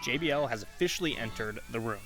JBL has officially entered the room.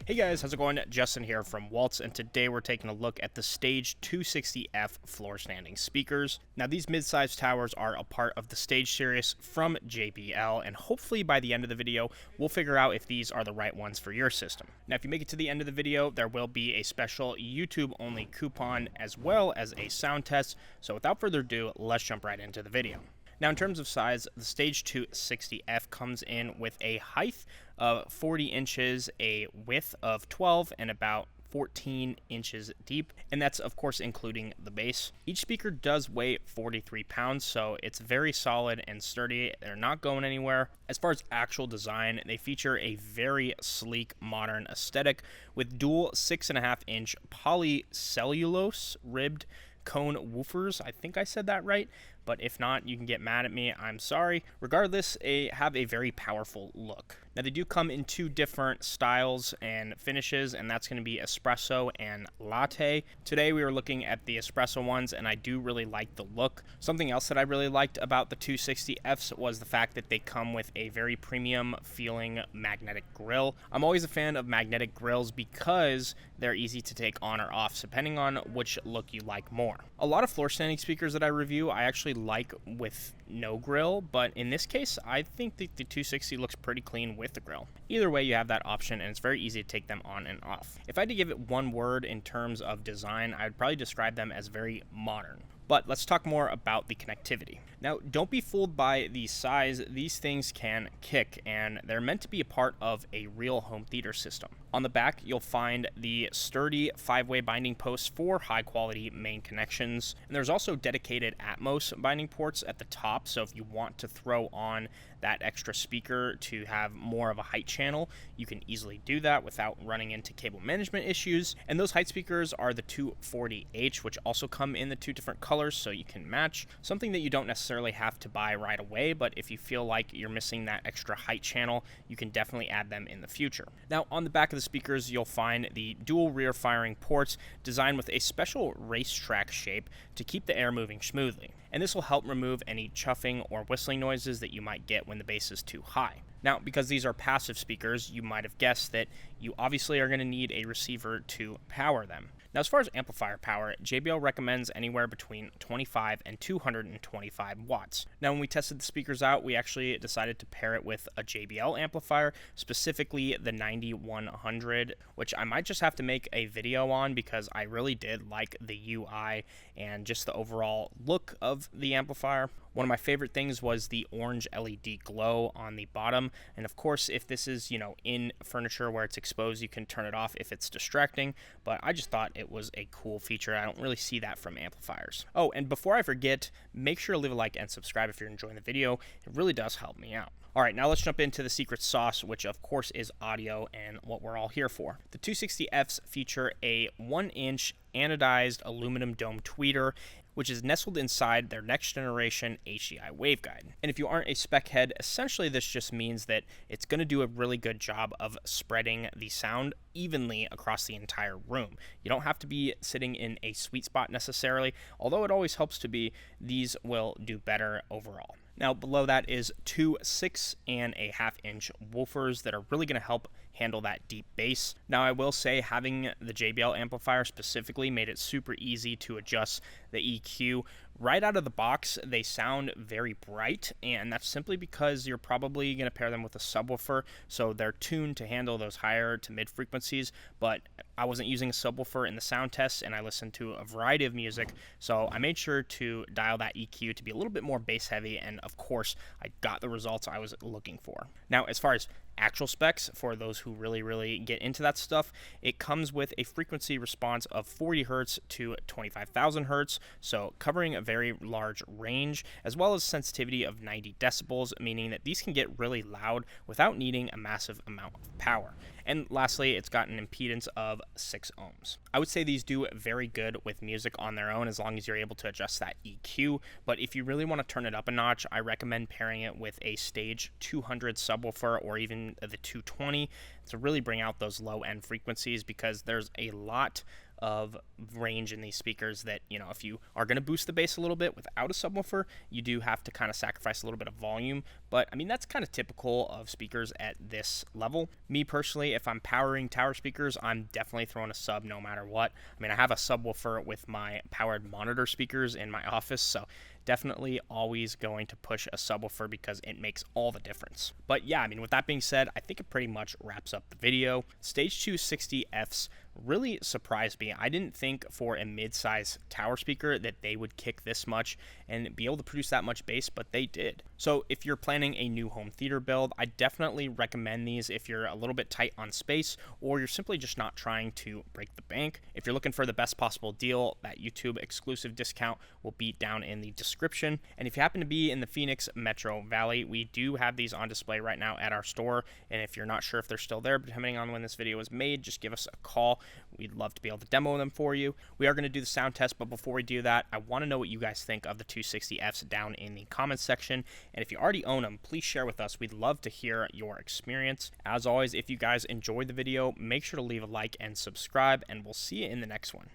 Hey guys, how's it going? Justin here from Walts, and today we're taking a look at the Stage 260F floor standing speakers. Now these mid-size towers are a part of the Stage series from JBL, and hopefully by the end of the video, we'll figure out if these are the right ones for your system. Now if you make it to the end of the video, there will be a special YouTube-only coupon as well as a sound test, so without further ado, let's jump right into the video. Now in terms of size, the Stage 260F comes in with a height of 40 inches, a width of 12, and about 14 inches deep, and that's of course including the base. Each speaker does weigh 43 pounds, so it's very solid and sturdy. They're not going anywhere. As far as actual design, they feature a very sleek, modern aesthetic with dual 6.5-inch polycellulose ribbed cone woofers. I think I said that right, but if not, you can get mad at me. I'm sorry. Regardless, they have a very powerful look. Now, they do come in two different styles and finishes, and that's going to be espresso and latte. Today, we were looking at the espresso ones, and I do really like the look. Something else that I really liked about the 260Fs was the fact that they come with a very premium feeling magnetic grill. I'm always a fan of magnetic grills because they're easy to take on or off, depending on which look you like more. A lot of floor standing speakers that I review, I actually like with no grill, but in this case, I think the 260 looks pretty clean with the grill. Either way, you have that option, and it's very easy to take them on and off. If I had to give it one word in terms of design, I would probably describe them as very modern. But let's talk more about the connectivity. Now, don't be fooled by the size. These things can kick, and they're meant to be a part of a real home theater system. On the back, you'll find the sturdy 5-way binding posts for high-quality main connections. And there's also dedicated Atmos binding ports at the top, so if you want to throw on that extra speaker to have more of a height channel, you can easily do that without running into cable management issues. And those height speakers are the 240H, which also come in the two different colors, so you can match. Something that you don't necessarily have to buy right away, but if you feel like you're missing that extra height channel, you can definitely add them in the future. Now, on the back of the speakers, you'll find the dual rear firing ports designed with a special racetrack shape to keep the air moving smoothly. And this will help remove any chuffing or whistling noises that you might get when the bass is too high. Now, because these are passive speakers, you might have guessed that you obviously are going to need a receiver to power them. Now, as far as amplifier power, JBL recommends anywhere between 25 and 225 watts. Now, when we tested the speakers out, we actually decided to pair it with a JBL amplifier, specifically the 9100, which I might just have to make a video on because I really did like the UI and just the overall look of the amplifier. One of my favorite things was the orange LED glow on the bottom. And of course, if this is, in furniture where it's exposed, you can turn it off if it's distracting. But I just thought it was a cool feature. I don't really see that from amplifiers. Oh, and before I forget, make sure to leave a like and subscribe if you're enjoying the video. It really does help me out. All right, now let's jump into the secret sauce, which of course is audio and what we're all here for. The 260Fs feature a 1-inch anodized aluminum dome tweeter, which is nestled inside their next-generation HDI waveguide. And if you aren't a spec head, essentially this just means that it's going to do a really good job of spreading the sound evenly across the entire room. You don't have to be sitting in a sweet spot necessarily, although it always helps to be. These will do better overall. Now below that is two 6.5-inch woofers that are really going to help handle that deep bass. Now I will say having the JBL amplifier specifically made it super easy to adjust the EQ. Right out of the box, they sound very bright, and that's simply because you're probably going to pair them with a subwoofer, so they're tuned to handle those higher to mid frequencies, but I wasn't using a subwoofer in the sound test, and I listened to a variety of music, so I made sure to dial that EQ to be a little bit more bass heavy, and of course, I got the results I was looking for. Now, as far as actual specs, for those who really get into that stuff, it comes with a frequency response of 40 Hz to 25,000 Hz, so covering a very large range, as well as sensitivity of 90 decibels, meaning that these can get really loud without needing a massive amount of power. And lastly, it's got an impedance of 6 ohms. I would say these do very good with music on their own as long as you're able to adjust that EQ, but if you really want to turn it up a notch, I recommend pairing it with a Stage 200 subwoofer or even the 220 to really bring out those low end frequencies, because there's a lot of range in these speakers that, you know, if you are going to boost the bass a little bit without a subwoofer, you do have to kind of sacrifice a little bit of volume. But I mean, that's kind of typical of speakers at this level. Me personally, if I'm powering tower speakers, I'm definitely throwing a sub no matter what. I mean, I have a subwoofer with my powered monitor speakers in my office, so definitely always going to push a subwoofer because it makes all the difference. But yeah, I mean, with that being said, I think it pretty much wraps up the video. Stage 260Fs really surprised me. I didn't think for a mid-size tower speaker that they would kick this much and be able to produce that much bass, but they did. So if you're planning a new home theater build, I definitely recommend these if you're a little bit tight on space or you're simply just not trying to break the bank. If you're looking for the best possible deal, that YouTube exclusive discount will be down in the description. And if you happen to be in the Phoenix Metro Valley, we do have these on display right now at our store. And if you're not sure if they're still there, depending on when this video is made, just give us a call. We'd love to be able to demo them for you. We are going to do the sound test, but before we do that, I want to know what you guys think of the 260Fs down in the comments section. And if you already own them, please share with us. We'd love to hear your experience. As always, if you guys enjoyed the video, make sure to leave a like and subscribe, and we'll see you in the next one.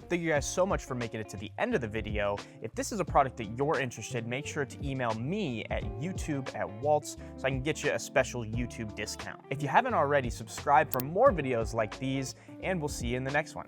Thank you guys so much for making it to the end of the video. If this is a product that you're interested, make sure to email me at youtube@waltz so I can get you a special YouTube discount. If you haven't already, subscribe for more videos like these, and we'll see you in the next one.